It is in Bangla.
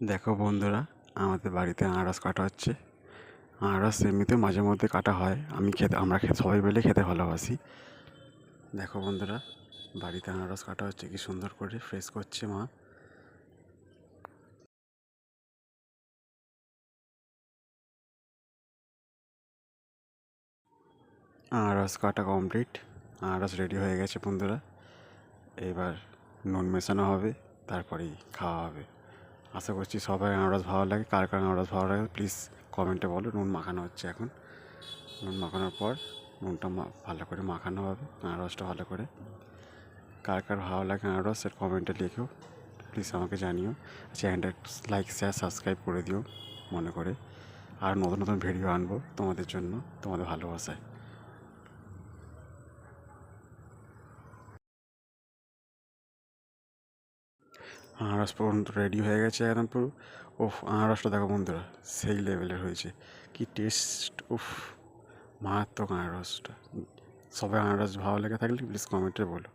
দেখো বন্ধুরা, আমাদের বাড়িতে আনারস কাটা হচ্ছে। আনারস এমনিতে মাঝে মধ্যে কাটা হয়, আমরা সবাই মিলে খেতে ভালোবাসি। দেখো বন্ধুরা, বাড়িতে আনারস কাটা হচ্ছে, কি সুন্দর করে ফ্রেশ করছে মা। আনারস কাটা কমপ্লিট, আনারস রেডি হয়ে গেছে বন্ধুরা। এবার নুন মেশানো হবে, তারপরেই খাওয়া হবে। আশা করছি সবাই আনারস ভালো লাগে। কার কার আনারস ভালো লাগে প্লিজ কমেন্টে বলো। নুন মাখানো হচ্ছে এখন। নুন মাখানোর পর নুনটা ভালো করে মাখানো হবে, আনারসটা ভালো করে। কার কার ভালো লাগে আনারস এর কমেন্টে লিখো, প্লিজ আমাকে জানিও। চ্যানেলটা লাইক শেয়ার সাবস্ক্রাইব করে দিও মনে করে। আর নতুন নতুন ভিডিও আনবো তোমাদের জন্য, তোমাদের ভালোবাসায়। আনারস পর্যন্ত রেডি হয়ে গেছে একদম পুরো। উফ, আনারসটা দেখো বন্ধুরা, সেই লেভেলের হয়েছে, কি টেস্ট! উফ, মারাত্মক আনারসটা। সবাই আনারস ভালো লেগে থাকলে প্লিজ কমেন্টে বলো।